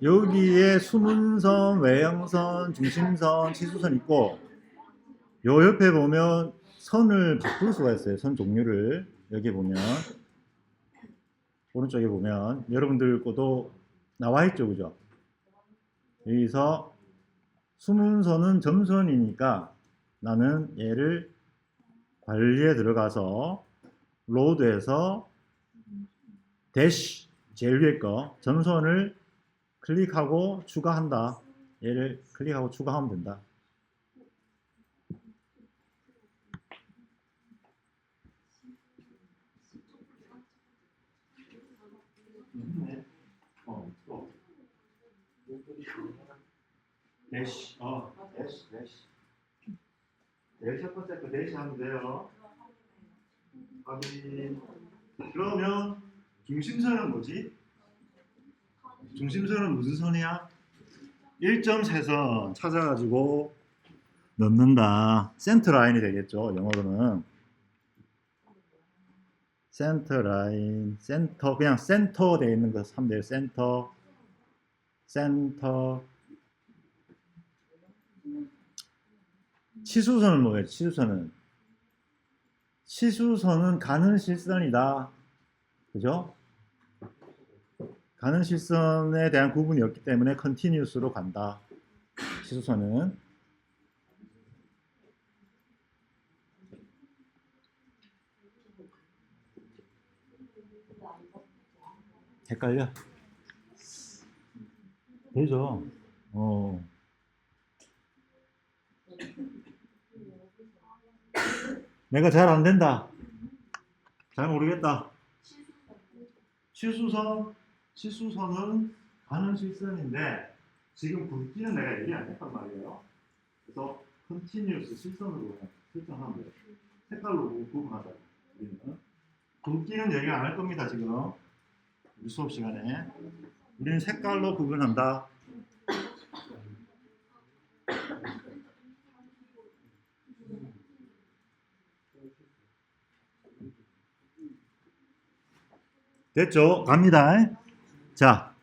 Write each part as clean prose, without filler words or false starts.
여기에 수문선, 외형선, 중심선, 치수선 있고 요 옆에 보면 선을 바꿀 수가 있어요. 선 종류를 여기 보면 오른쪽에 보면 여러분들 것도 나와 있죠, 그죠? 여기서 수문선은 점선이니까 나는 얘를 관리에 들어가서 로드에서 대시 제일 위에 거 점선을 클릭하고 추가한다. 얘를 클릭하고 추가하면 된다. 대시, 대시. 제일 첫 번째 거 대시 하면 돼요. 확인. 그러면 중심선은 뭐지? 중심선은 무슨 선이야? 1.3선 찾아가지고 넣는다. 센터 라인이 되겠죠. 영어로는 센터 라인, 센터 그냥 센터 돼 있는 거 하면 돼요. 센터, 센터. 치수선은 뭐예요? 치수선은 가는 실선이다. 그죠? 가는 실선에 대한 구분이 없기 때문에 컨티뉴스로 간다. 치수선은. 헷갈려? 되죠? 내가 잘 안 된다. 잘 모르겠다. 치수선은 가는 실선인데 지금 굵기는 내가 얘기 안 했단 말이에요. 그래서 컨티뉴스 실선으로 설정하면 돼요. 색깔로 구분하자. 굵기는 얘기 안 할 겁니다. 지금 우리 수업 시간에 우리는 색깔로 구분한다. 됐죠? 갑니다. 자,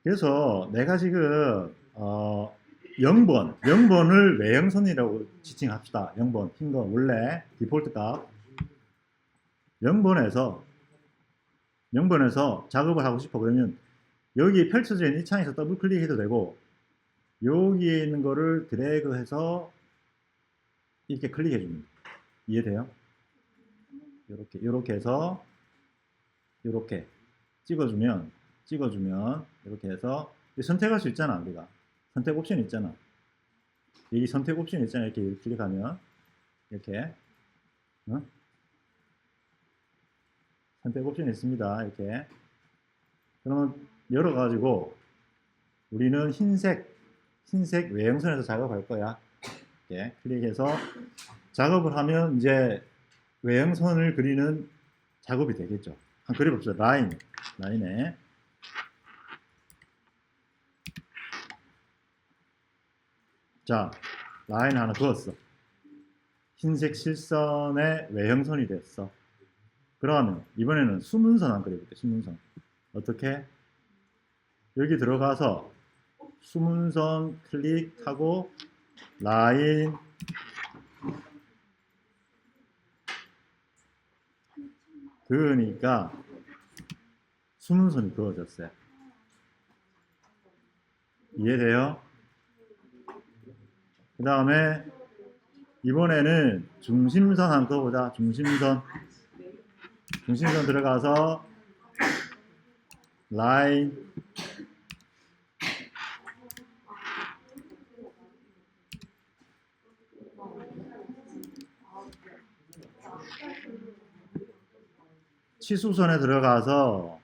그래서 내가 지금 0번을 외형선이라고 지칭합시다. 0번 흰 거 원래 디폴트 값 0번에서 작업을 하고 싶어 그러면 여기 펼쳐져 있는 이 창에서 더블 클릭해도 되고 여기에 있는 거를 드래그해서 이렇게 클릭해 줍니다. 이해돼요? 이렇게 해서 이렇게 찍어주면 이렇게 해서 선택할 수 있잖아. 우리가 선택 옵션 있잖아. 여기 선택 옵션 있잖아. 이렇게 클릭하면 이렇게 선택 옵션이 있습니다. 이렇게 그러면 열어가지고 우리는 흰색 외형선에서 작업할 거야. 이렇게 클릭해서 작업을 하면 이제 외형선을 그리는 작업이 되겠죠. 한번 그려봅시다. 라인에 자 라인 하나 그었어. 흰색 실선의 외형선이 됐어. 그러면 이번에는 수문선 한번 그려볼게. 수문선 어떻게? 여기 들어가서 수문선 클릭하고 라인 그으니까 수문선이 그어졌어요. 이해돼요? 그 다음에 이번에는 중심선 한번 그어보자. 중심선 들어가서 라인 치수선에 들어가서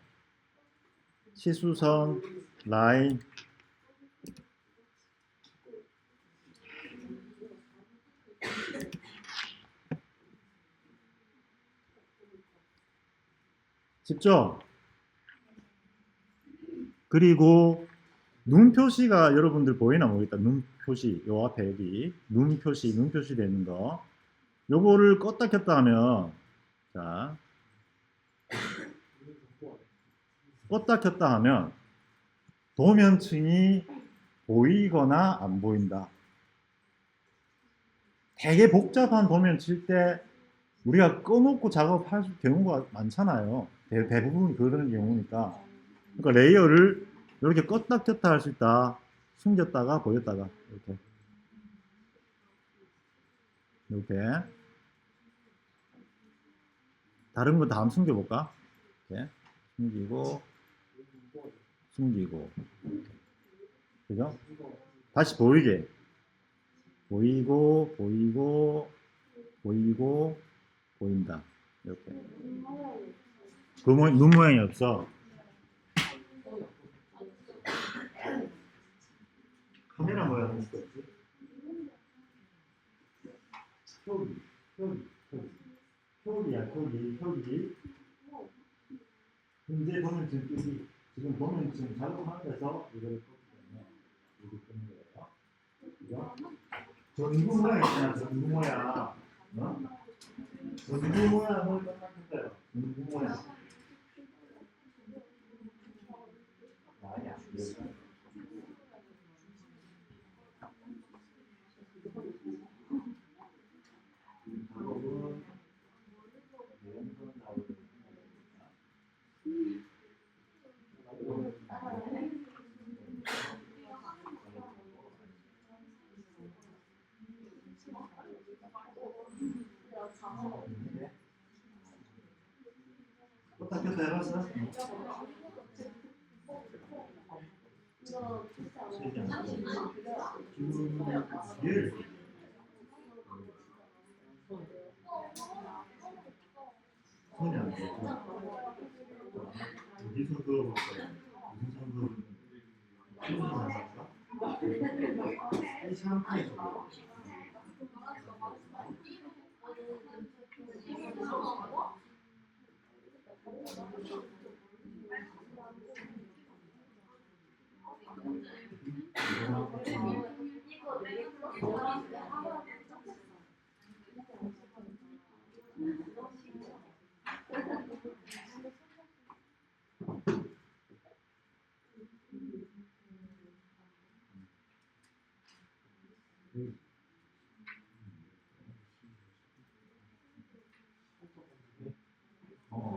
치수선 라인 쉽죠? 그리고 눈 표시가 여러분들 보이나 모르겠다. 눈 표시 요 앞에 여기 눈 표시 되는 거 요거를 껐다 켰다 하면 자 껐다 켰다 하면 도면층이 보이거나 안 보인다. 되게 복잡한 도면 칠 때 우리가 꺼놓고 작업할 경우가 많잖아요. 대부분 그런 경우니까. 그러니까 레이어를 이렇게 껐다 켰다 할 수 있다. 숨겼다가 보였다가 이렇게. 이렇게. 다른 거 다 한번 숨겨볼까? 이렇게. 숨기고, 숨기고. 그죠? 다시 보이게. 보이고, 보이고, 보이고, 보인다. 이렇게. 눈 모양이 없어. 카메라 모양은 없지? 표기, 표기, 표기. 표기야, 표기. 현재 보면 지금 보면 지금 작업하면서 이걸 끄기 때문에 이렇게 끄는 거예요. 그죠? 전구 모양 있잖아, 전구 모양. 전구 모양을 끝났어요. 전구 모양. 아니야. 작업은 껐다 켰다 해봤어? 손이 안 돼. 어디 손 그어볼까요? 무슨 손 그어볼까요? 무슨 손 할까? 이 샴푸에 줘.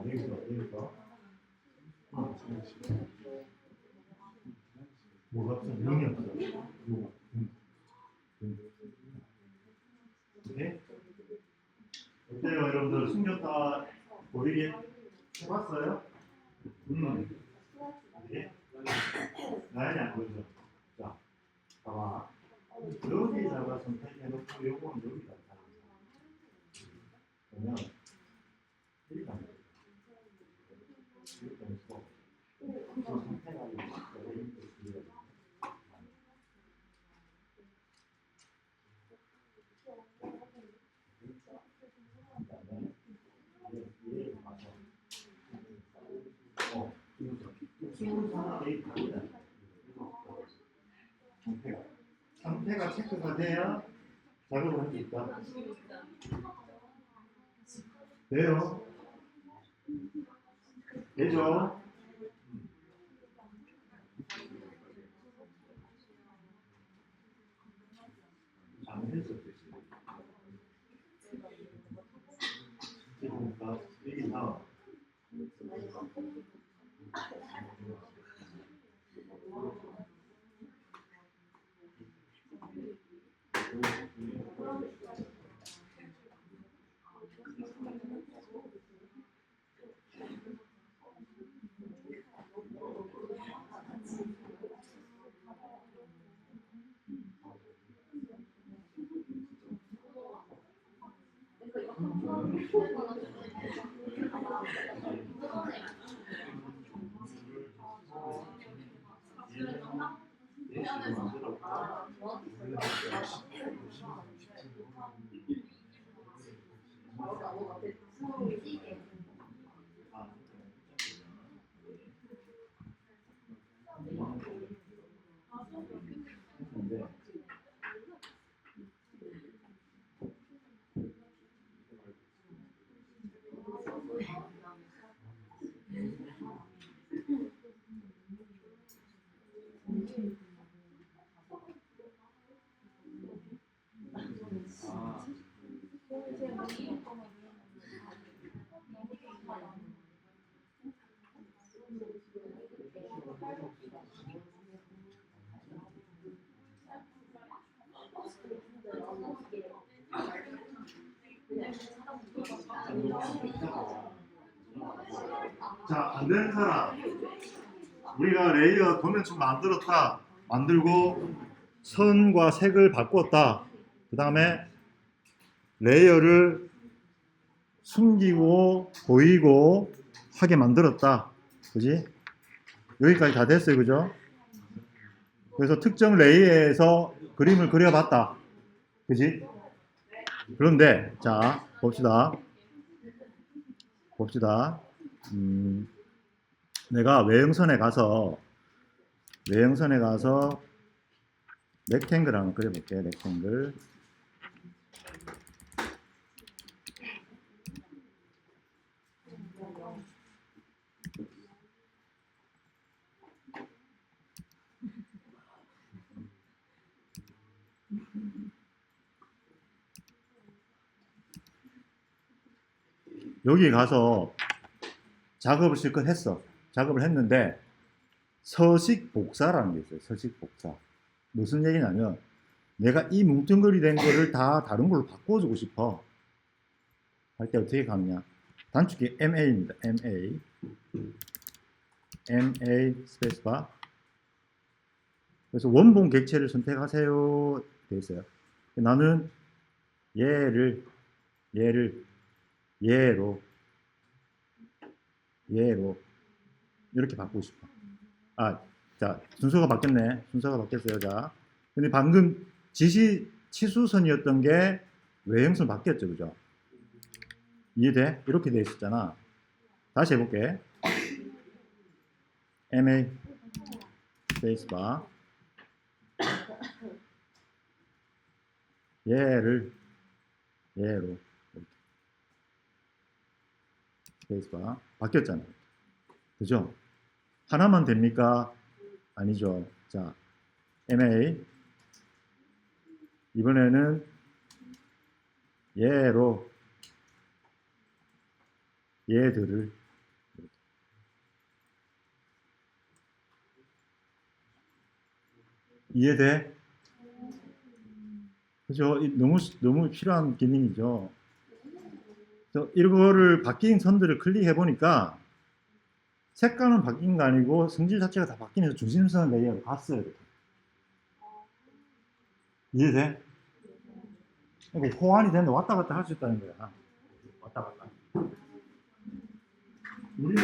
여기서. 뭐가 없어? 눈이 없어. 네? 어때요, 여러분들? 숨겼다 보이게 해봤어요? 네? 나연이 안 보이죠? 자, 봐봐. 여기다가 선택해놓고 요거는 여기다 보면 여기다 이렇게 해서 선택하고 상태가 체크가 돼야 작업을 할 수 있다. 돼요? 되죠? 잘못했어. 그러니까 이게 다 자, 안 되는 사람. 우리가 레이어 도면축 만들었다. 만들고 선과 색을 바꿨다. 그 다음에 레이어를 숨기고 보이고 하게 만들었다. 그지? 여기까지 다 됐어요. 그죠? 그래서 특정 레이어에서 그림을 그려봤다. 그지? 그런데 자 봅시다. 내가 외형선에 가서 렉탱글 한번 그려볼게. 렉탱글. 여기 가서 작업을 실컷 했어. 작업을 했는데 서식 복사라는 게 있어요. 서식 복사. 무슨 얘기냐면 내가 이 뭉뚱그리 된 거를 다 다른 걸로 바꿔주고 싶어. 할 때 어떻게 가느냐. 단축키 MA입니다. MA 스페이스바. 그래서 원본 객체를 선택하세요. 되어 있어요. 나는 얘로 이렇게 바꾸고 싶어. 자, 순서가 바뀌었네. 순서가 바뀌었어요. 자, 근데 방금 치수선이었던 게 외형선 바뀌었죠, 그죠? 이해돼? 이렇게 돼 있었잖아. 다시 해볼게. MA 스페이스바. 얘로 스페이스바 바뀌었잖아. 그죠? 하나만 됩니까? 아니죠. 자, MA 이번에는 얘들을 이해돼? 그죠? 너무 필요한 기능이죠. 이거를 바뀐 선들을 클릭해 보니까 색깔은 바뀐 거 아니고 성질 자체가 다 바뀌면서 중심선 레이어로 갔어요. 이해돼? 그러니까 호환이 되는데 왔다 갔다 할 수 있다는 거야. 왔다 갔다. 우리는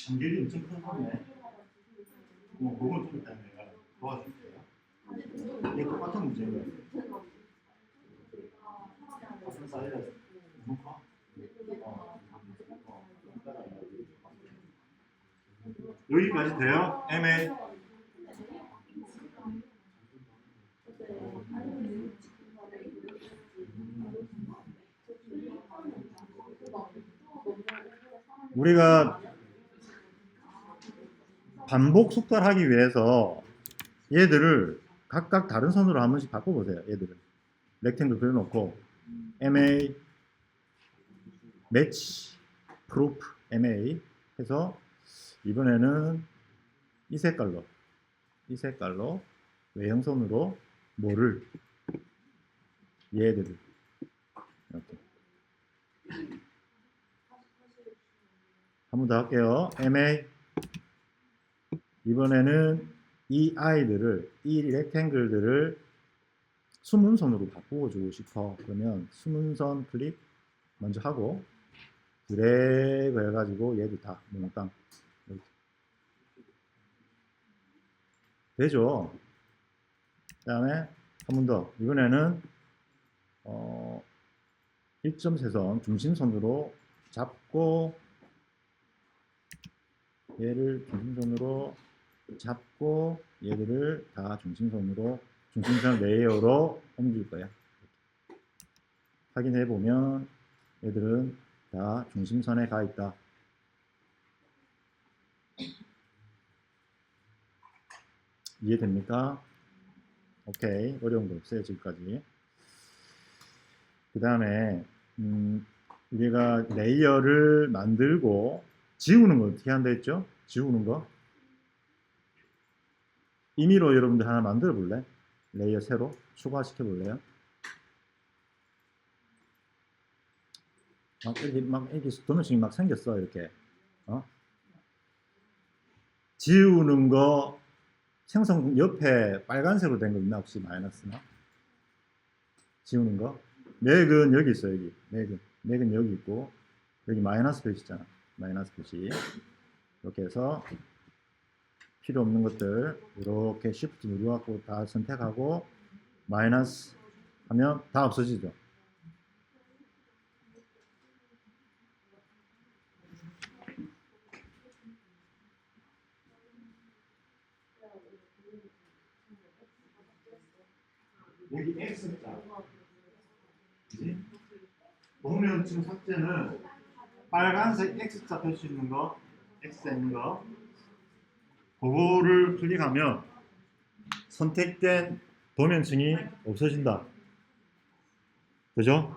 간격이 엄청 큰 거네. 그건 좀 이따 내가 도와줄게요. 이게 똑같은 문제예요. 같은 사이즈 너무 커? 여기까지 돼요? MA. 우리가 반복 숙달하기 위해서 얘들을 각각 다른 선으로 한 번씩 바꿔보세요. 얘들을 렉탱글 그려놓고 MA 매치 프로프 MA 해서 이번에는 이 색깔로 외형선으로 뭐를 얘들을 이렇게 한 번 더 할게요. MA 이번에는 이 렉탱글들을 수문선으로 바꾸어 주고 싶어. 그러면 수문선 클릭 먼저 하고 드래그 해가지고 얘들 다 몽땅 이렇게. 되죠? 그 다음에 한 번 더 이번에는 1.3선 중심선으로 잡고 얘를 중심선으로 잡고 얘들을 다 중심선 레이어로 옮길 거야. 확인해 보면 얘들은 다 중심선에 가 있다. 이해됩니까? 오케이. 어려운 거 없어요, 지금까지. 그 다음에, 우리가 레이어를 만들고 지우는 거 어떻게 한다 했죠? 지우는 거? 임의로 여러분들 하나 만들어 볼래? 레이어 새로 추가시켜 볼래요? 막 이렇게 도면식이 막 생겼어, 이렇게. 어? 지우는 거 생성 옆에 빨간색으로 된 거 있나 혹시 마이너스나? 지우는 거? 맥은 여기 있어, 여기. 맥은 여기 있고 여기 마이너스 표시잖아. 마이너스 표시. 이렇게 해서 필요 없는 것들 이렇게 Shift 누르고 다 선택하고 마이너스 하면 다 없어지죠. 여기 X자. 도면층 삭제는 빨간색 X자 표시 있는 거, X자 있는 거, 그거를 클릭하면 선택된 도면층이 없어진다. 그죠?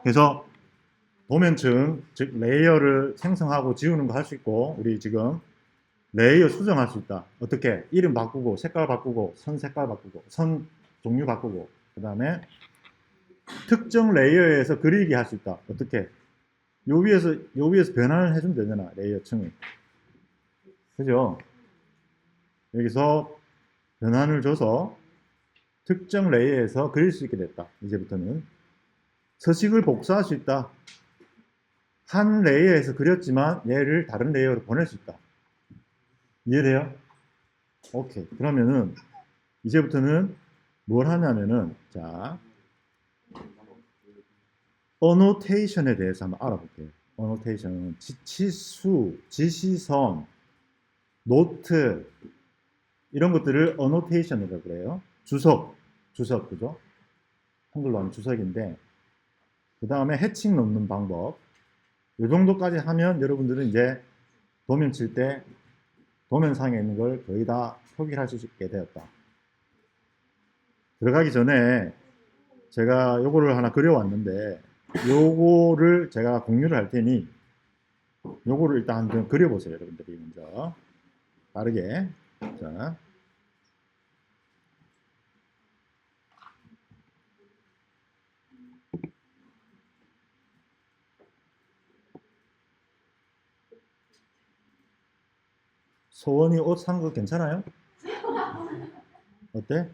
그래서 도면층, 즉 레이어를 생성하고 지우는 거 할 수 있고, 우리 지금 레이어 수정할 수 있다. 어떻게? 이름 바꾸고, 색깔 바꾸고, 선 색깔 바꾸고, 선 종류 바꾸고, 그 다음에 특정 레이어에서 그리기 할 수 있다. 어떻게? 요 위에서 변환을 해주면 되잖아. 레이어층을. 그죠? 여기서 변환을 줘서 특정 레이어에서 그릴 수 있게 됐다. 이제부터는. 서식을 복사할 수 있다. 한 레이어에서 그렸지만 얘를 다른 레이어로 보낼 수 있다. 이해돼요? 오케이. 그러면은 이제부터는 뭘 하냐면은 자 어노테이션에 대해서 한번 알아볼게요. 어노테이션은 지치수, 지시선, 노트 이런 것들을 어노테이션이라고 그래요. 주석, 그죠? 한글로 하면 주석인데 그 다음에 해칭 넣는 방법 이 정도까지 하면 여러분들은 이제 도면 칠 때 도면상에 있는 걸 거의 다 표기할 수 있게 되었다. 들어가기 전에 제가 요거를 하나 그려왔는데 요거를 제가 공유를 할 테니 요거를 일단 좀 그려보세요. 여러분들이 먼저 빠르게 자 소원이 옷 산 거 괜찮아요? 어때?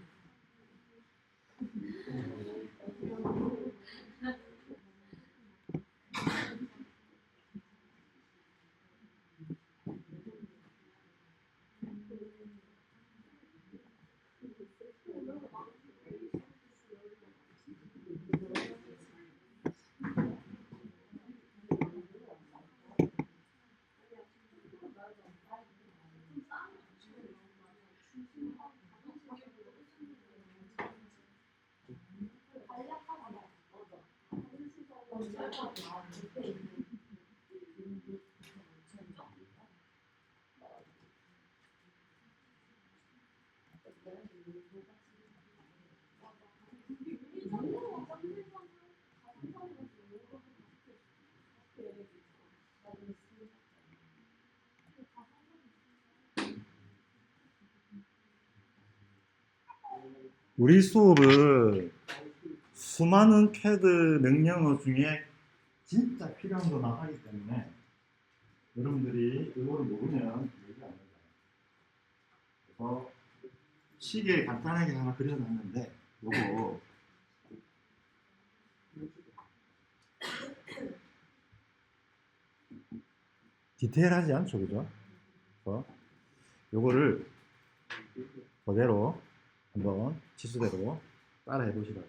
우리 수업은 수많은 CAD 명령어 중에 진짜 필요한 거만 하기 때문에 여러분들이 이거를 모르면 얘기 안 해요. 그래서 시계 간단하게 하나 그려놨는데 요거 디테일하지 않죠, 그죠? 요거를 그대로 한번 지수대로 따라 해보시라고.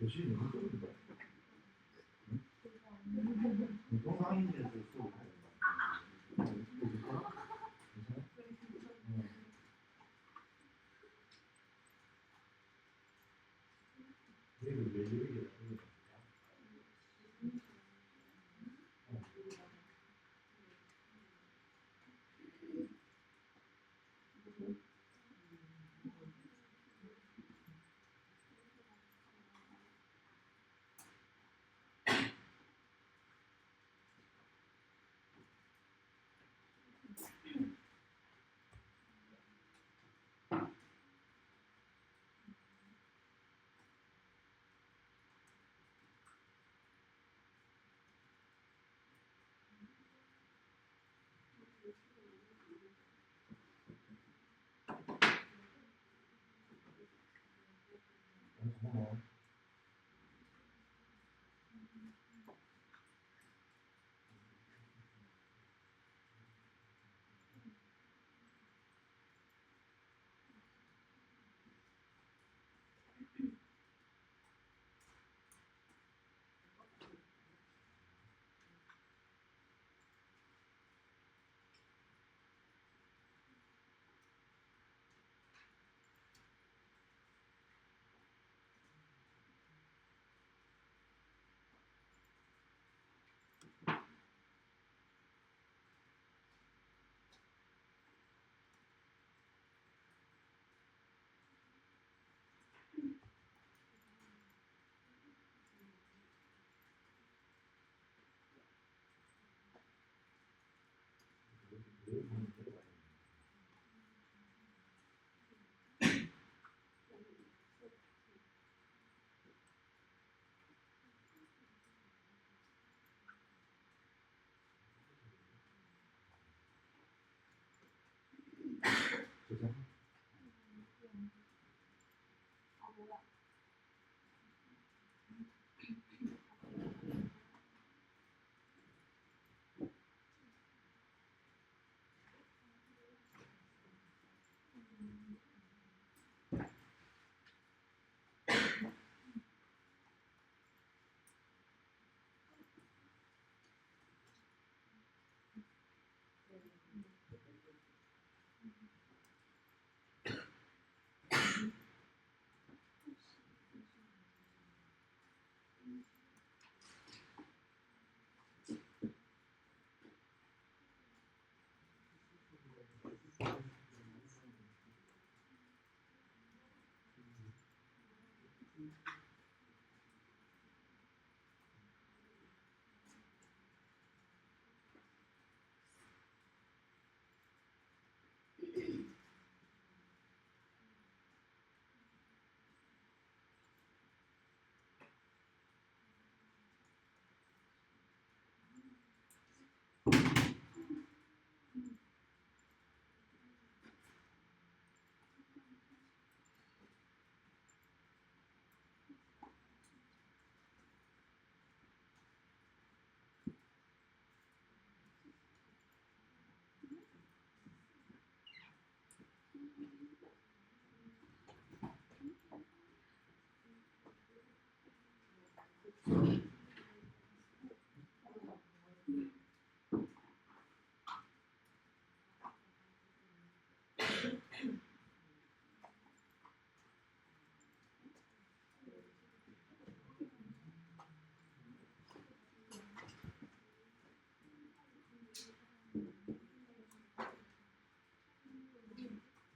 교실이 너무 좁은데. 동상인에서 수업.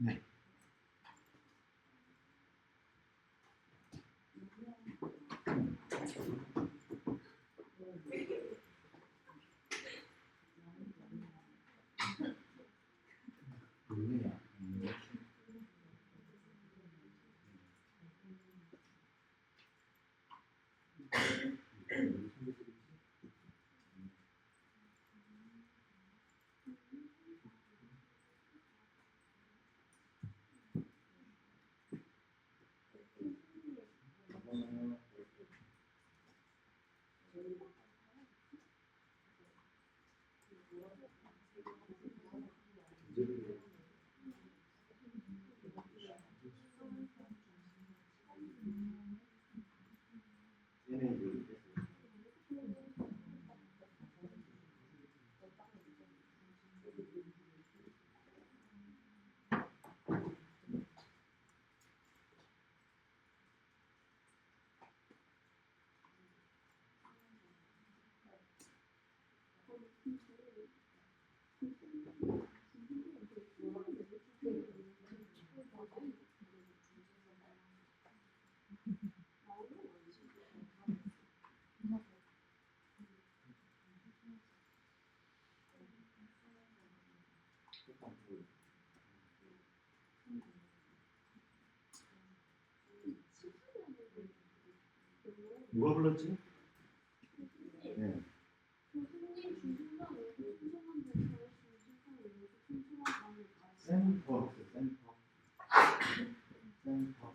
네. 누가 불렀지? 네. 센터, 센터. 센터.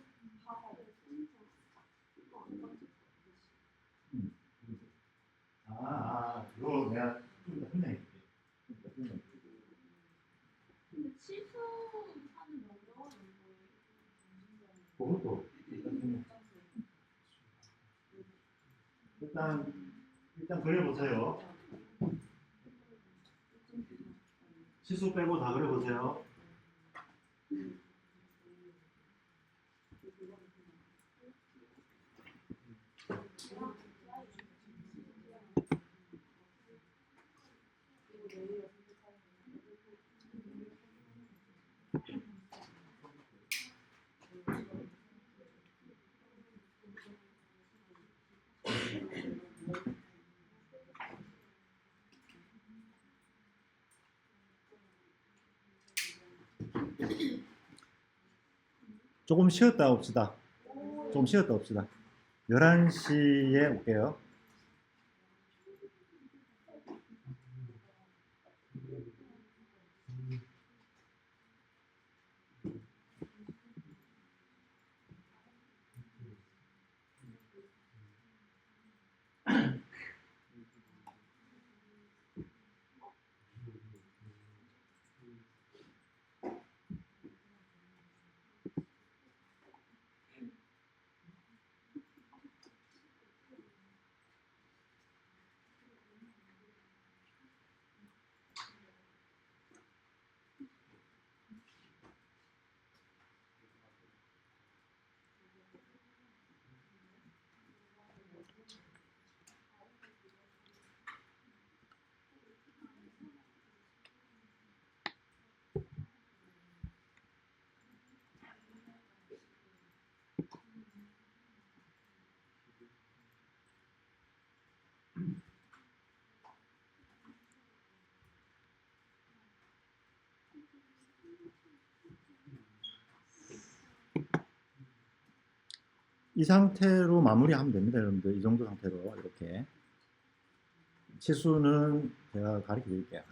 그거 내가 좀 이따 설명해 줄게. 근데 치수하는 명령어는 그것도 일단 그려보세요. 치수 빼고 다 그려보세요. 조금 쉬었다 옵시다. 좀 쉬었다 옵시다. 11시에 올게요. 이 상태로 마무리하면 됩니다, 여러분들. 이 정도 상태로 이렇게. 치수는 제가 가르쳐 드릴게요.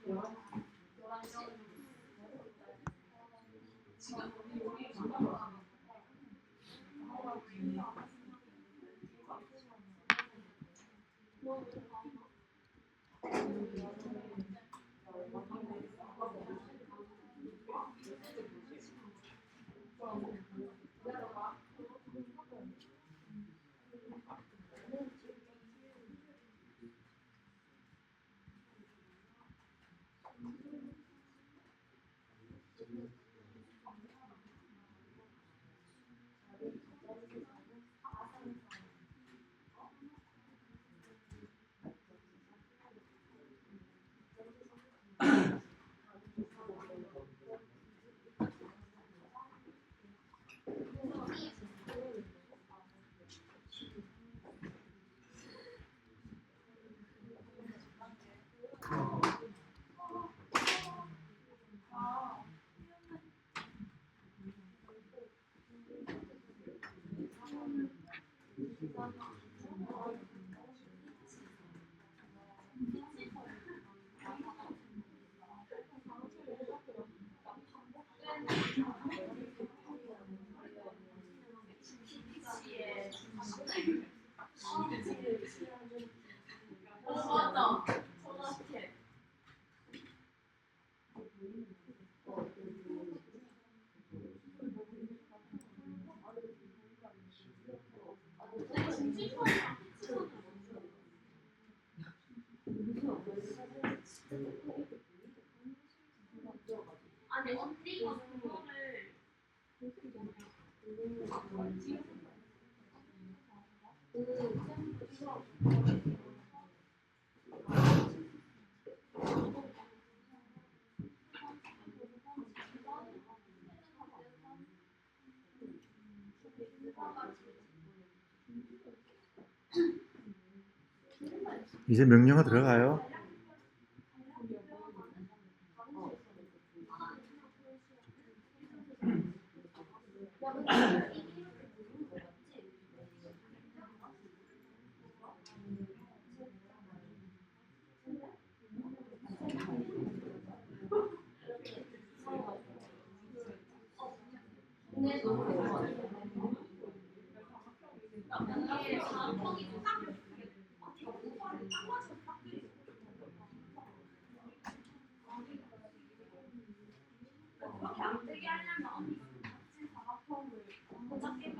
맞아. 정확해. 정치권이랑 피치권은 아니 언니가 그거를 이제 명령어 들어가요. 이게 자막이 딱 그렇게 안 되게 하려면 언니 같이 자막형을 더 작게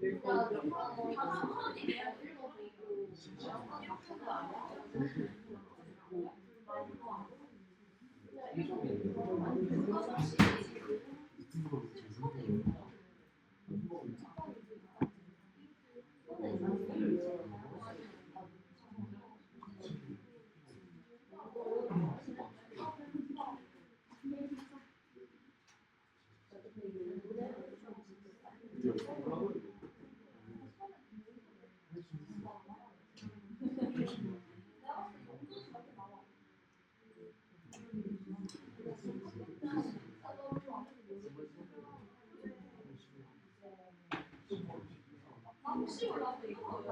그리고 더 크게 그리고 혹시 몰라서 이거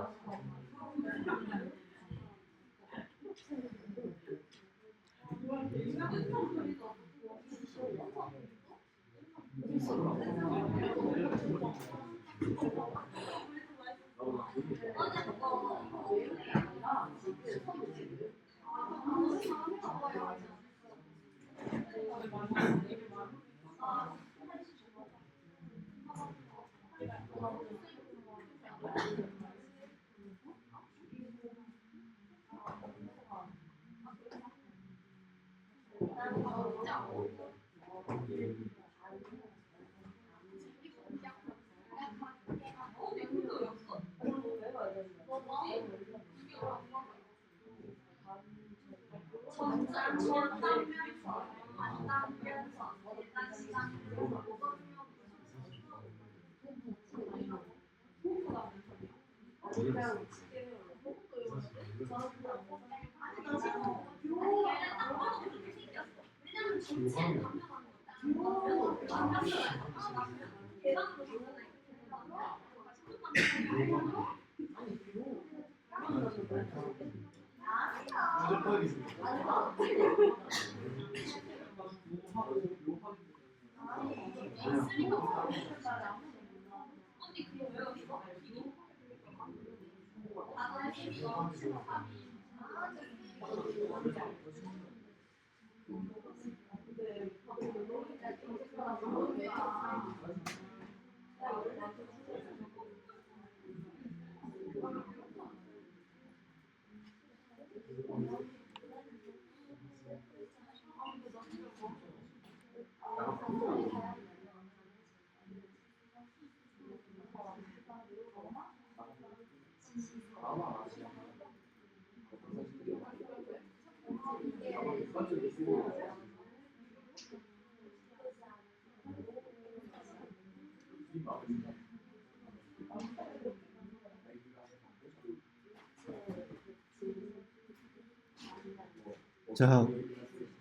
자,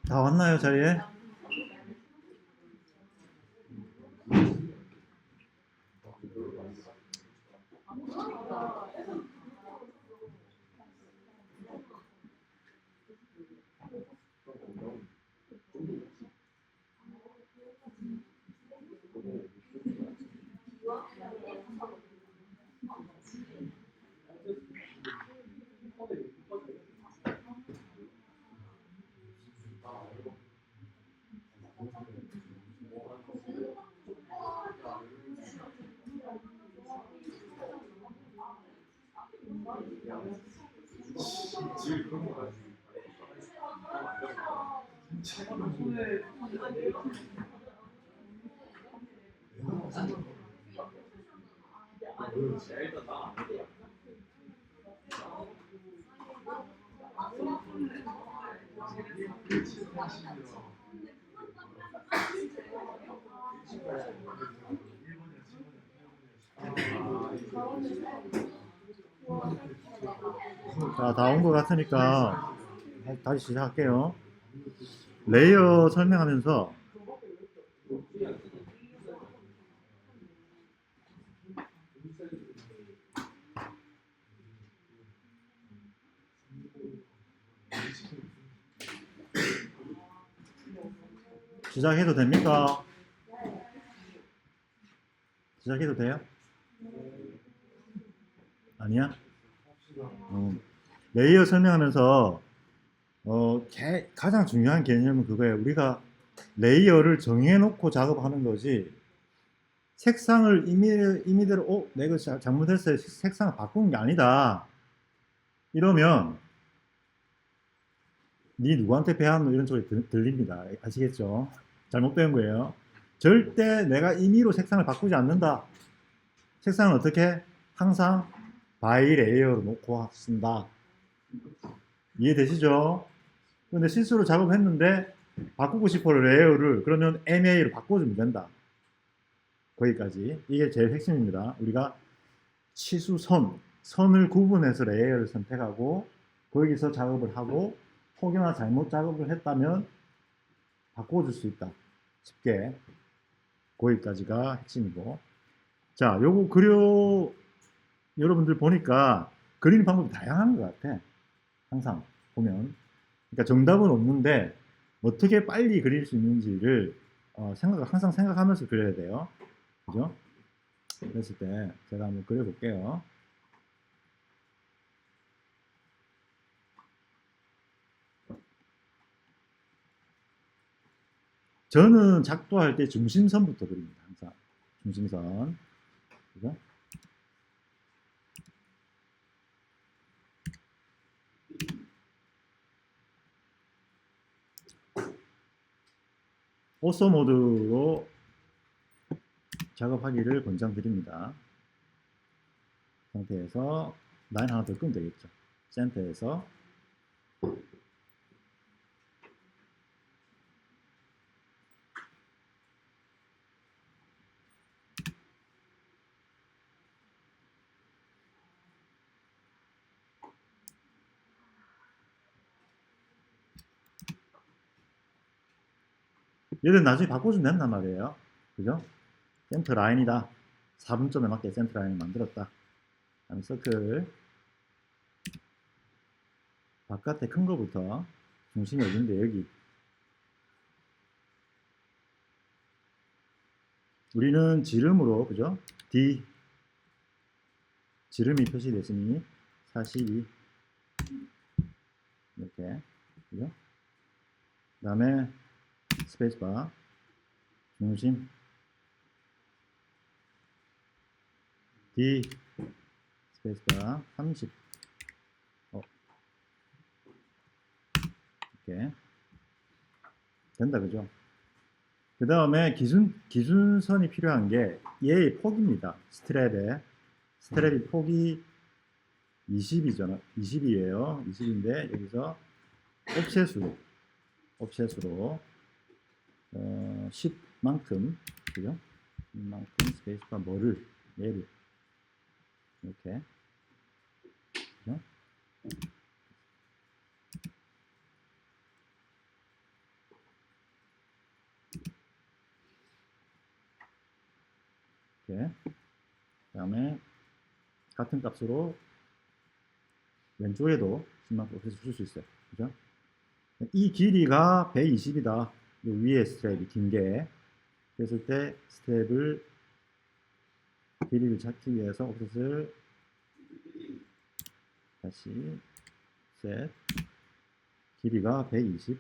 다 왔나요, 자리에? 자, 다 온 것 같으니까 다시 시작할게요. 레이어 설명하면서 시작해도 됩니까? 시작해도 돼요? 아니야? 레이어 설명하면서 가장 중요한 개념은 그거예요. 우리가 레이어를 정해놓고 작업하는 거지 색상을 임의대로 내가 잘못했어요. 색상을 바꾸는 게 아니다. 이러면 네 누구한테 배웠노 이런 소리 들립니다. 아시겠죠? 잘못 배운 거예요. 절대 내가 임의로 색상을 바꾸지 않는다. 색상은 어떻게? 항상 바이 레이어로 놓고 쓴다. 이해되시죠? 근데 실수로 작업했는데 바꾸고 싶어 레이어를 그러면 MA로 바꿔주면 된다. 거기까지. 이게 제일 핵심입니다. 우리가 치수선, 선을 구분해서 레이어를 선택하고 거기서 작업을 하고 혹여나 잘못 작업을 했다면 바꿔줄 수 있다. 쉽게. 거기까지가 핵심이고. 자, 요거 여러분들 보니까 그리는 방법이 다양한 것 같아. 항상 보면. 그러니까 정답은 없는데 어떻게 빨리 그릴 수 있는지를 항상 생각하면서 그려야 돼요. 그죠? 그랬을 때 제가 한번 그려볼게요. 저는 작도할 때 중심선부터 그립니다. 항상 중심선. 그죠? 오쏘 모드로 작업하기를 권장드립니다. 상태에서 라인 하나 더 끄면 되겠죠. 센터에서 얘들 나중에 바꿔주면 된단 말이에요. 그죠? 센터 라인이다. 4분점에 맞게 센터 라인을 만들었다. 다음 서클 바깥에 큰 거부터 중심이 어딘데 여기 우리는 지름으로 그죠? D 지름이 표시됐으니 42 이렇게 그죠? 그 다음에 스페이스바 중심 D 스페이스바 30 이렇게 된다 그죠? 그 다음에 기준선이 필요한 게 얘의 폭입니다. 스트랩의 폭이 20이잖아. 20이에요. 20인데 여기서 옵셋으로 10만큼 그죠? 10만큼 스페이스바 얘를 이렇게 그죠? 이렇게 그 다음에 같은 값으로 왼쪽에도 10만큼 그래서 줄 수 있어요. 그죠? 이 길이가 120이다. 위에 스트랩이 긴 게. 그랬을 때 스트랩을 길이를 찾기 위해서 옵셋을 다시 셋 길이가 120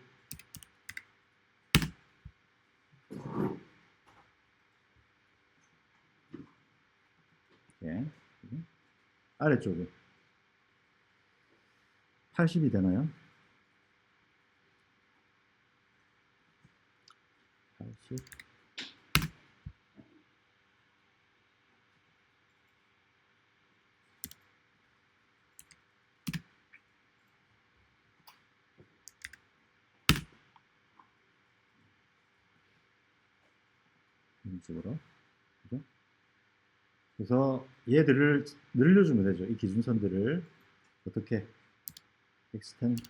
이렇게 아래쪽에 80이 되나요? 80 이런 식으로 그죠? 그래서 얘들을 늘려주면 되죠. 이 기준선들을 어떻게 extend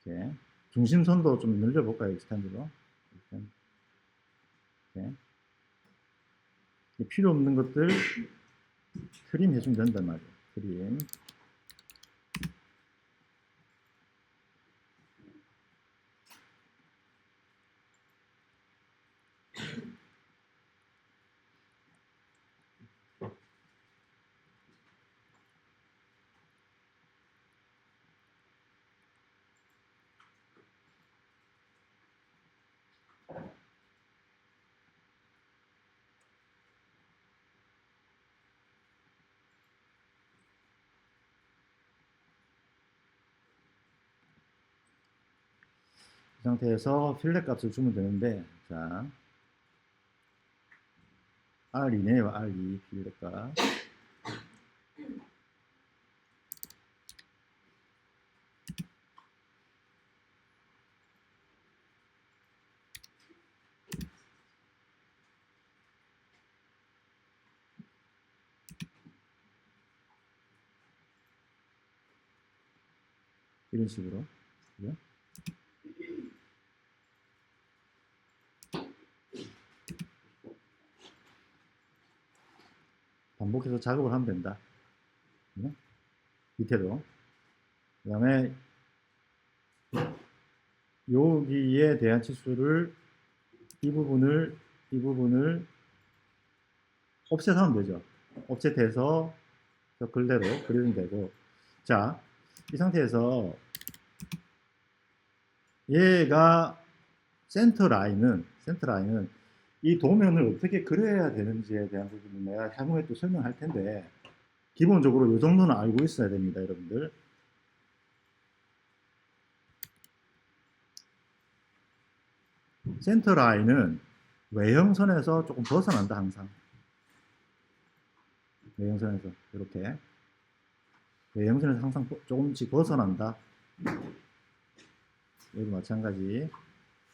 이렇게 중심선도 좀 늘려볼까요? extend로 이렇게 필요 없는 것들 트림 해주면 된단 말이에요. 트림 이 상태에서 필렛 값을 주면 되는데 자 R2네요. R2 필렛 값 이런 식으로 그죠? 반복해서 작업을 하면 된다. 그죠? 밑에도 그 다음에 여기에 대한 치수를 이 부분을 옵셋하면 되죠. 옵셋해서 글대로 그리면 되고 자 이 상태에서 얘가 센터 라인은 이 도면을 어떻게 그려야 되는지에 대한 부분은 내가 향후에 또 설명할 텐데 기본적으로 이 정도는 알고 있어야 됩니다, 여러분들. 센터 라인은 외형선에서 조금 벗어난다, 항상. 외형선에서 이렇게 외형선에서 항상 조금씩 벗어난다. 여기도 마찬가지.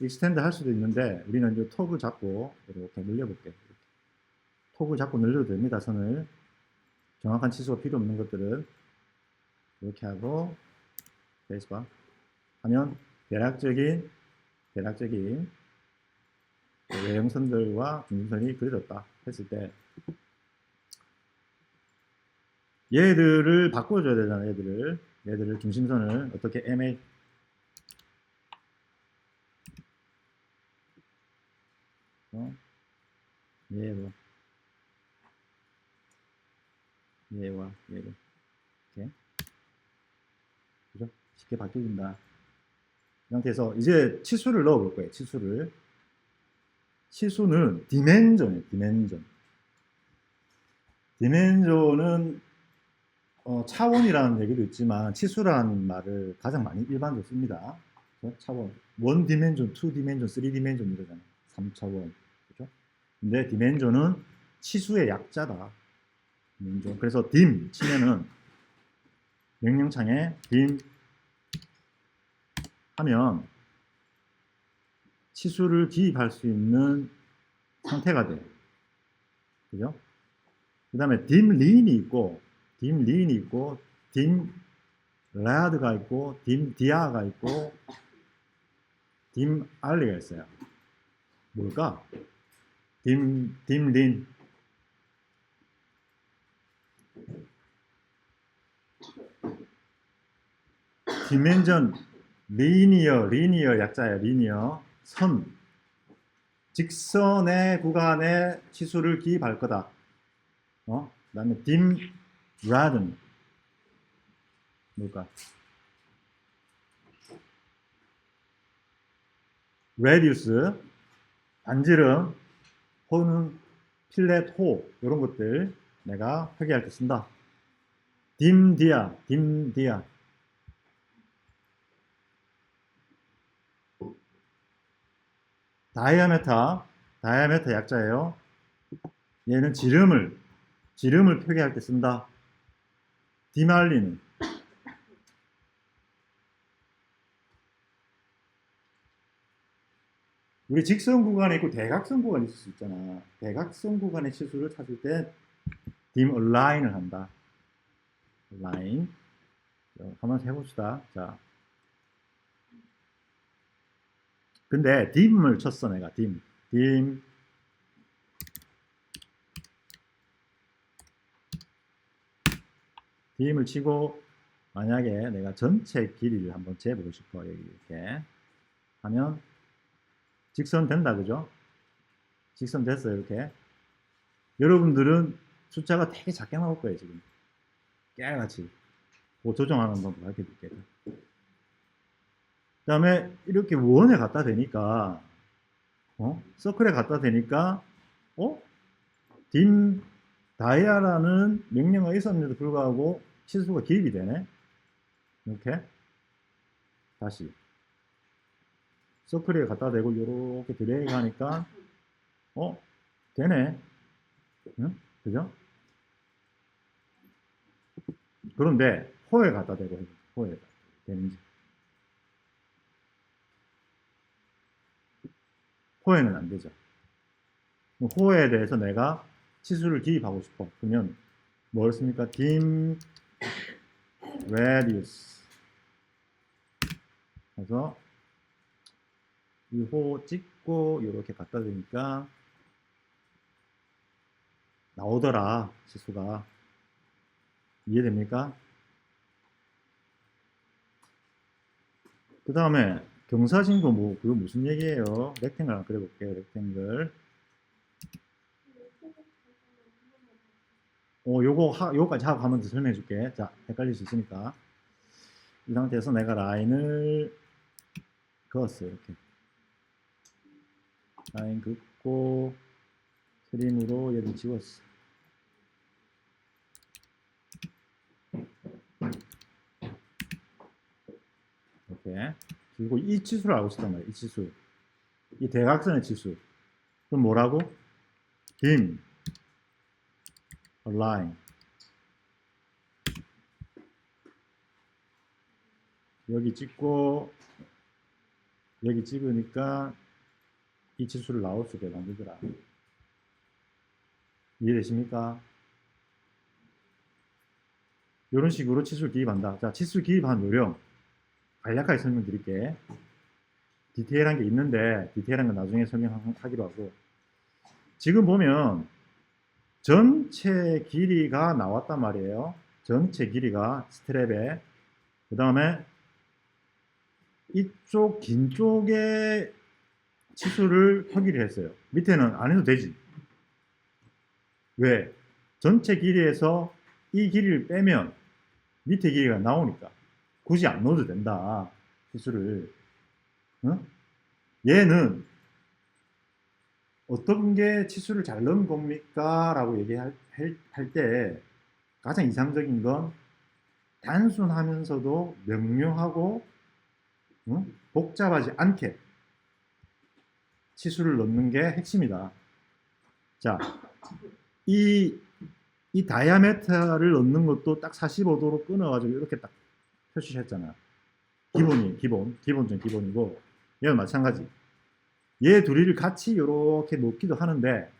익스텐드 할 수도 있는데 우리는 이 톡을 잡고 이렇게 늘려볼게요. 톡을 잡고 늘려도 됩니다, 선을. 정확한 치수가 필요 없는 것들은 이렇게 하고 베이스바 하면 대략적인 외형선들과 중심선이 그려졌다 했을 때 얘들을 바꿔줘야 되잖아. 얘들을 중심선을 어떻게 MA 얘와 얘를 이렇게 그죠? 쉽게 바뀌어진다. 이 상태에서 이제 치수를 넣어볼 거예요. 치수는 디멘전이에요. 디멘전은 차원이라는 얘기도 있지만 치수라는 말을 가장 많이 일반적으로 씁니다. 차원, 1 디멘전, 2 디멘전, 3 디멘전 이러잖아요. 3차원. 그죠? 근데 디멘전은 치수의 약자다. 디멘전. 그래서 dim 치면은 명령창에 dim 하면 치수를 기입할 수 있는 상태가 돼요. 그죠? 그 다음에 dim lean이 있고, dim rad가 있고, dim dia가 있고, dim ali가 있어요. 뭘까? dim lean. 디멘전 리니어 약자예요. 리니어 선 직선의 구간에 치수를 기입할 거다. 그다음에 dim rad은 뭘까? radius 반지름 호는 필렛 호 이런 것들 내가 표기할 때 쓴다. dim dia 다이아메타 약자예요. 얘는 지름을 표기할 때 쓴다. 디말리는 우리 직선 구간에 있고 대각선 구간이 있을 수 있잖아. 대각선 구간의 치수를 찾을 때 dim align을 한다. align. 한번 해봅시다. 자, 근데 dim을 쳤어 내가 dim을 치고 만약에 내가 전체 길이를 한번 재보고 싶어. 여기 이렇게 하면 직선 된다, 그죠? 직선 됐어요, 이렇게. 여러분들은 숫자가 되게 작게 나올 거예요, 지금. 깨알같이. 그거 조정하는 방법 가르쳐 줄게요. 그 다음에 이렇게 원에 갖다 대니까, 서클에 갖다 대니까, dim 다이아라는 명령어가 있었는데도 불구하고 치수가 기입이 되네. 이렇게. 다시. 서클에 갖다 대고 이렇게 드래그 하니까 되네. 응? 그죠? 그런데 호에 갖다 대고 호에 되는지. 호에는 안 되죠. 호에 대해서 내가 치수를 기입하고 싶어. 그러면 뭘 씁니까? dim radius. 그래서 이 호 찍고 이렇게 갖다 대니까 나오더라, 치수가. 이해됩니까? 그 다음에 경사진도 그거 무슨 얘기예요? 렉탱글 한번 그려볼게요. 렉탱글. 요거까지 하고 한번 더 설명해 줄게. 자, 헷갈릴 수 있으니까. 이 상태에서 내가 라인을 그었어요. 이렇게. 라인 긋고 트림으로 얘를 지웠어. 이렇게. 그리고 이 치수를 알고 싶단 말이에요. 이 치수. 이 대각선의 치수. 그럼 뭐라고? dim, align. 여기 찍고 여기 찍으니까 이 치수를 나올 수 있게 만들더라. 이해되십니까? 이런 식으로 치수를 기입한다. 자, 치수 기입한 요령 간략하게 설명드릴게. 디테일한 게 있는데 디테일한 건 나중에 설명하기로 하고, 지금 보면 전체 길이가 나왔단 말이에요. 전체 길이가 스트랩에. 그 다음에 이쪽 긴 쪽에 치수를 확인을 했어요. 밑에는 안 해도 되지. 왜? 전체 길이에서 이 길이를 빼면 밑에 길이가 나오니까 굳이 안 넣어도 된다. 치수를. 응? 얘는 어떤 게 치수를 잘 넣은 겁니까? 라고 얘기할 때 가장 이상적인 건 단순하면서도 명료하고 복잡하지 않게 치수를 넣는 게 핵심이다. 자, 이 다이아메트를 넣는 것도 딱 45도로 끊어가지고 이렇게 딱 표시했잖아. 기본 중 기본이고, 얘는 마찬가지. 얘 둘이를 같이 이렇게 놓기도 하는데,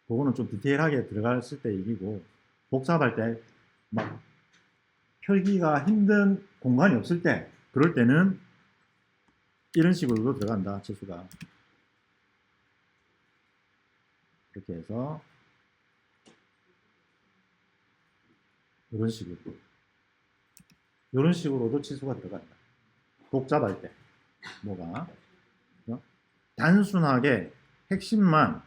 그거는 좀 디테일하게 들어갔을 때 얘기고, 복잡할 때, 막, 펴기가 힘든 공간이 없을 때, 그럴 때는 이런 식으로도 들어간다, 치수가. 이렇게 해서, 이런 식으로. 이런 식으로도 치수가 들어간다. 복잡할 때. 뭐가? 단순하게 핵심만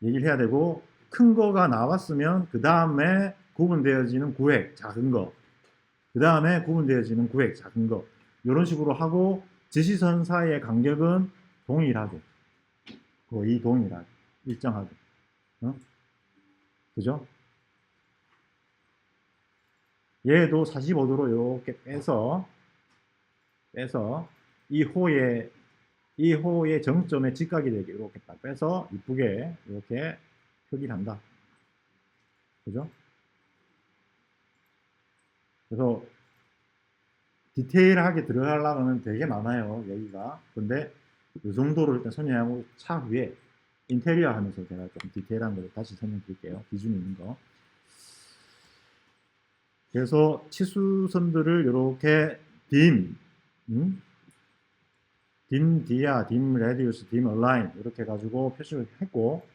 얘기를 해야 되고, 큰 거가 나왔으면 그 다음에 구분되어지는 구획, 작은 거. 그 다음에 구분되어지는 구획, 작은 거. 이런 식으로 하고, 지시선 사이의 간격은 동일하게. 거의 동일하게. 일정하게. 그죠? 얘도 45도로 이렇게 빼서 이 호의 정점에 직각이 되게 이렇게 딱 빼서 이쁘게 이렇게 표기를 한다. 그죠? 그래서 디테일하게 들어가려고 하면 되게 많아요, 여기가. 근데 이 정도로 일단 설명하고 차후에 인테리어 하면서 제가 좀 디테일한 걸 다시 설명드릴게요. 기준이 있는 거. 그래서 치수선들을 이렇게 dim, dim dia, dim radius, dim align 이렇게 해가지고 표시를 했고,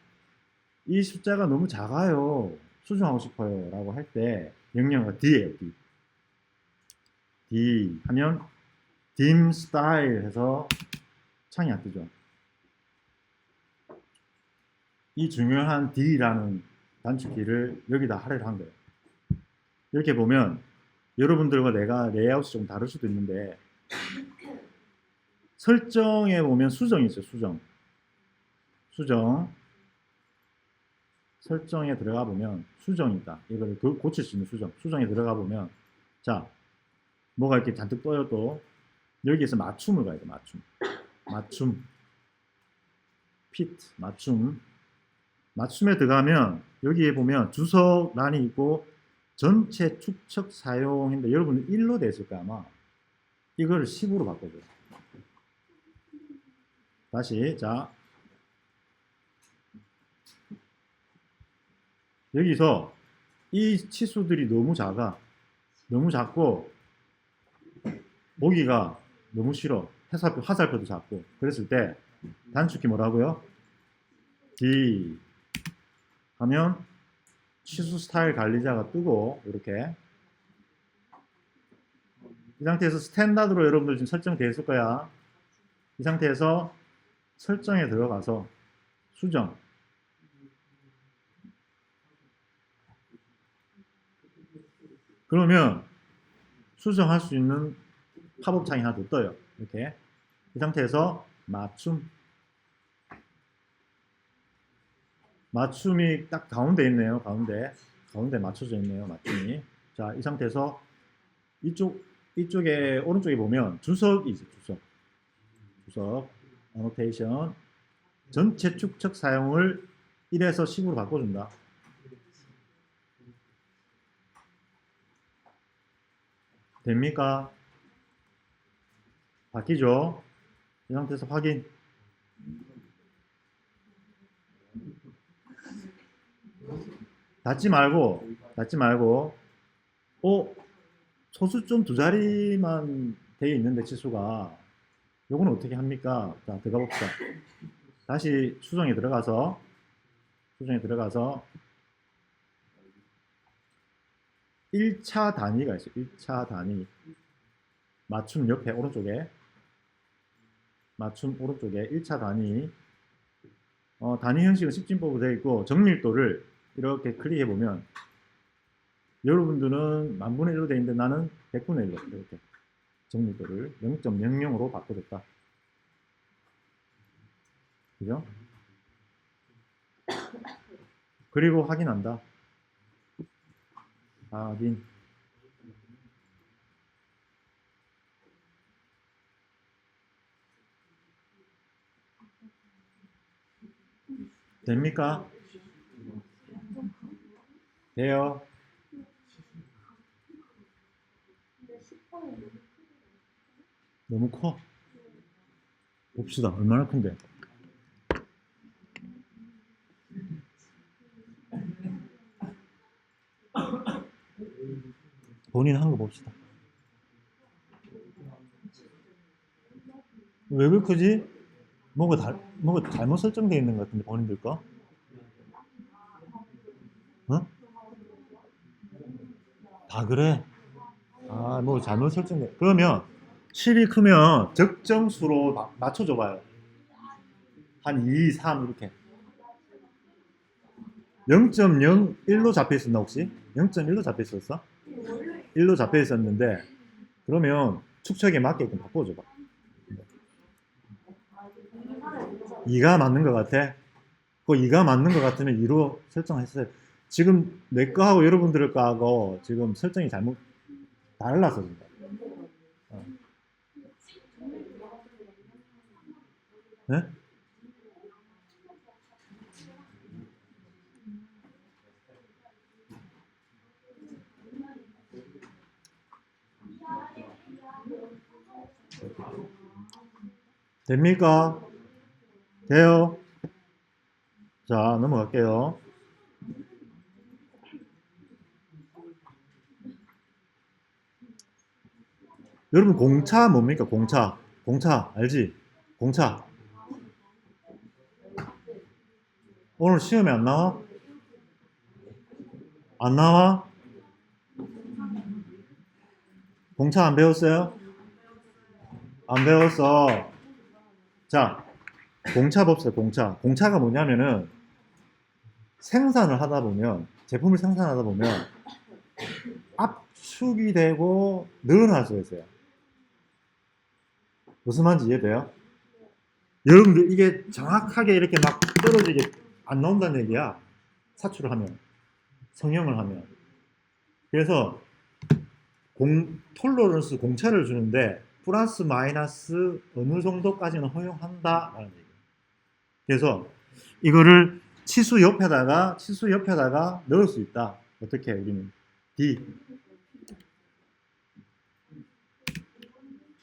이 숫자가 너무 작아요, 수정하고 싶어요 라고 할 때 명령어가 D예요. D 하면 dim style 해서 창이 안 뜨죠. 이 중요한 D라는 단축키를 여기다 할애를 한 거예요. 이렇게 보면 여러분들과 내가 레이아웃이 좀 다를 수도 있는데, 설정에 보면 수정이 있어요. 수정 설정에 들어가 보면 수정이 있다. 이걸 고칠 수 있는 수정에 들어가 보면, 자, 뭐가 이렇게 잔뜩 떠요. 또 여기에서 맞춤을 가야 돼. 맞춤 피트 맞춤에 들어가면 여기에 보면 주석란이 있고 전체 축척 사용인데, 여러분은 1로 돼 있을 거야 아마. 이걸 10으로 바꿔줘요. 다시. 자, 여기서 이 치수들이 너무 작고 보기가 너무 싫어. 화살표도 작고. 그랬을 때 단축키 뭐라고요? D 하면 치수 스타일 관리자가 뜨고, 이렇게 이 상태에서 스탠다드로 여러분들 지금 설정되어 있을 거야. 이 상태에서 설정에 들어가서 수정, 그러면 수정할 수 있는 팝업 창이 하나 더 떠요. 이렇게. 이 상태에서 맞춤이 딱 가운데 있네요. 가운데 맞춰져 있네요. 맞춤이. 자, 이 상태에서 이쪽 이쪽에 오른쪽에 보면 주석이지, 주석 annotation 전체 축척 사용을 1에서 10으로 바꿔준다. 됩니까? 바뀌죠? 이 상태에서 확인. 닫지 말고, 소수점 두 자리만 되어 있는데 치수가, 요거는 어떻게 합니까? 자, 들어가 봅시다. 다시 수정에 들어가서 1차 단위가 있어요. 1차 단위. 맞춤 옆에 오른쪽에 1차 단위. 단위 형식은 10진법으로 되어 있고, 정밀도를 이렇게 클릭해 보면, 여러분들은 만분의 1로 되어 있는데 나는 100분의 1로 이렇게 정밀도를 0.00으로 바꿔줬다. 그죠? 그리고 확인한다. 확인. 됩니까? 돼요. 너무 커. 봅시다. 얼마나 큰데. 본인 한 거 봅시다. 왜 그렇게 크지? 뭐가 잘못 설정되어 있는 것 같은데, 본인들 거? 어? 다 그래? 아, 뭐 잘못 설정돼. 그러면 10이 크면 적정수로 맞춰줘봐요. 한 2, 3 이렇게. 0.01로 잡혀 있었나 혹시? 0.1로 잡혀 있었어? 1로 잡혀 있었는데 그러면 축척에 맞게끔 바꿔줘봐. 2가 맞는 것 같아? 그 2가 맞는 것 같으면 2로 설정했어요. 지금 내 거하고 여러분들 거하고 지금 설정이 잘못 달라서 진짜. 어. 네? 됩니까? 돼요? 자, 넘어갈게요. 여러분 공차 뭡니까? 공차 알지? 공차 오늘 시험에 안 나와? 안 나와? 공차 안 배웠어요? 안 배웠어. 자, 공차 봅시다. 공차가 뭐냐면은 생산을 하다 보면 제품을 생산하다 보면 압축이 되고 늘어날 수 있어요. 무슨 말인지 이해돼요? 여러분들 이게 정확하게 이렇게 막 떨어지게 안 나온다는 얘기야. 사출을 하면, 성형을 하면. 그래서 톨러런스 공차를 주는데 플러스 마이너스 어느 정도까지는 허용한다라는 얘기예요. 그래서 이거를 치수 옆에다가 넣을 수 있다. 어떻게 우리는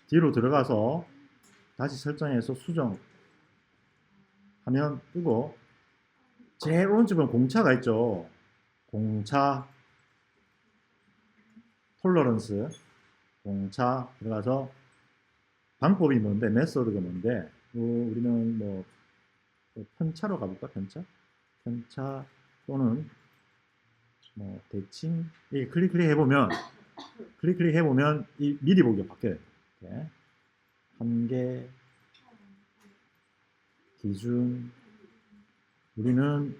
D로 들어가서 다시 설정해서 수정하면 뜨고 제일 오른쪽에 공차가 있죠. 공차 톨러런스 공차 들어가서 방법이 뭔데 메소드가 뭔데 우리는 뭐 편차로 가볼까? 편차 또는 뭐 대칭 이 클릭 해보면 이 미리 보기가 바뀌어요. 이렇게. 한계 기준 우리는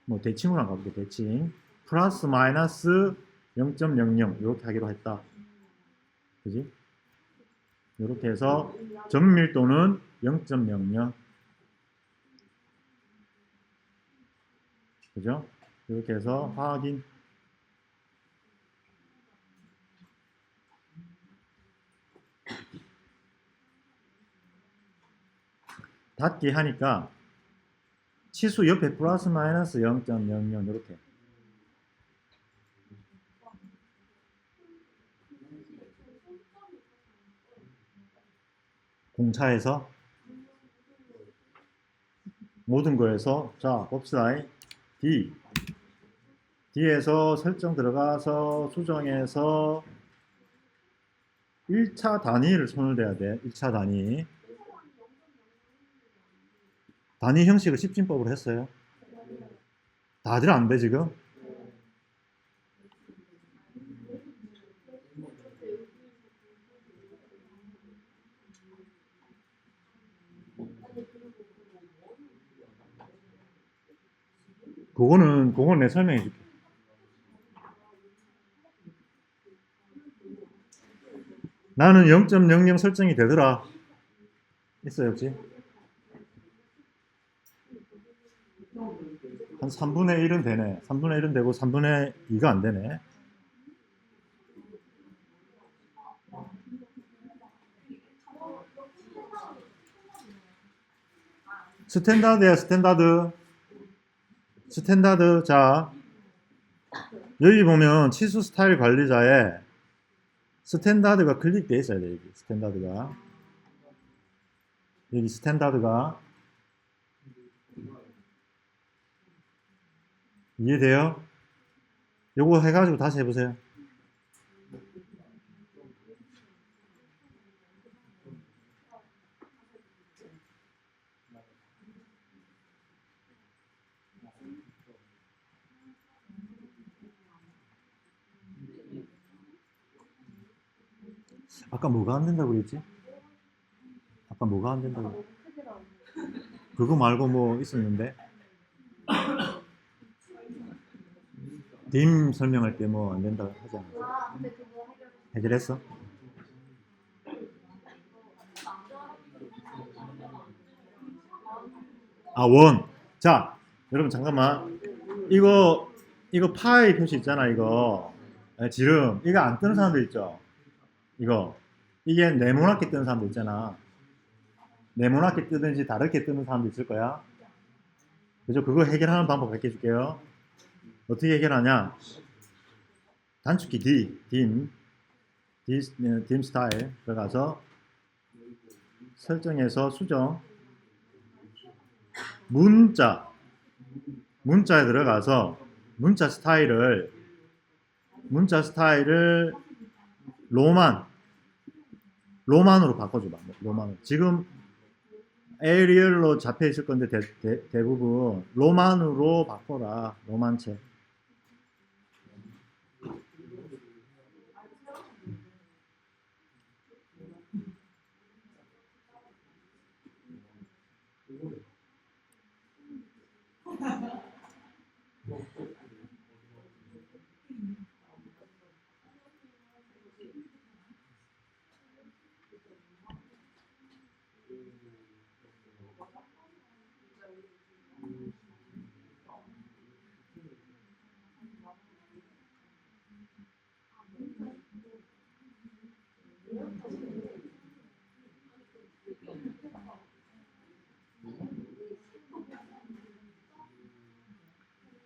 뭐 대칭으로 한번 가볼게요. 대칭 플러스 마이너스 0.00 이렇게 하기로 했다. 그지? 이렇게 해서 정밀도는 0.00 그죠? 이렇게 해서 확인 닫기 하니까 치수 옆에 플러스 마이너스 0.00 이렇게 공차에서 모든 거에서 자 봅시다. D에서 설정 들어가서 수정해서 1차 단위를 손을 대야 돼. 1차 단위. 단위 형식을 십진법으로 했어요. 다들 안 돼 지금? 그거는 내 설명해 줄게. 나는 0.00 설정이 되더라. 있어요, 혹시? 한 3분의 1은 되네. 3분의 1은 되고 3분의 2가 안 되네. 스탠다드야, 스탠다드. 스탠다드. 자, 여기 보면 치수 스타일 관리자에 스탠다드가 클릭되어 있어야 돼, 여기. 스탠다드가. 여기 스탠다드가. 이해돼요? 요거 해가지고 다시 해보세요. 아까 뭐가 안 된다고 그랬지? 아까 뭐가 안 된다고? 그거 말고 뭐 있었는데? 딤 설명할 때 뭐 안 된다고 하지 않았어? 해결했어? 아, 원. 자, 여러분 잠깐만. 이거 파이 표시 있잖아, 이거. 지름. 이거 안 뜨는 사람들 있죠? 이거. 이게 네모나게 뜨는 사람들 있잖아. 네모나게 뜨든지 다르게 뜨는 사람도 있을 거야. 그죠? 그거 해결하는 방법 가르쳐 줄게요. 어떻게 해결하냐? 단축키 dim 스타일 들어가서 설정해서 수정 문자에 들어가서 문자 스타일을 로만으로 바꿔줘봐. 로만으로. 지금 에리얼로 잡혀 있을 건데 대부분 로만으로 바꿔라. 로만체.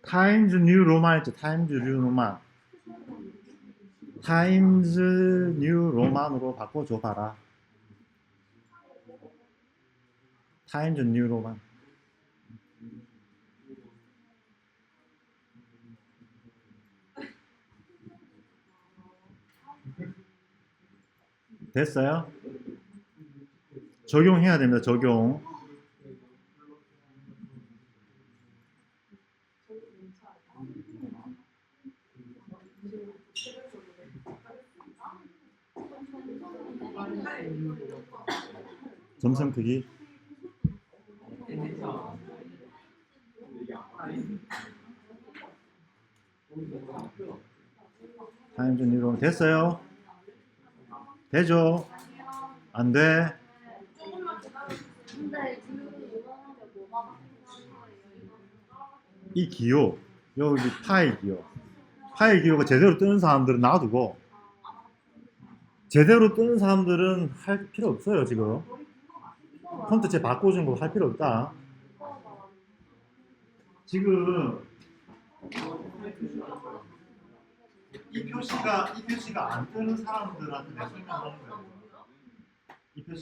타임즈 뉴 로만 있죠. 타임즈 뉴 로만으로 바꿔줘 봐라. 타임즈 뉴 로만. 됐어요? 적용해야 됩니다. 적용. 점선 크기. 타임즈 뉴 로만. 됐어요? 되죠? 안 돼? 이 기호, 여기 파이 기호가 제대로 뜨는 사람들은 놔두고 제대로 뜨는 사람들은 할 필요 없어요 지금. 폰트체 바꿔준 거 할 필요 없다. 지금 이 표시가 안 뜨는 사람들한테 내가 설명하는 거예요. 이 표시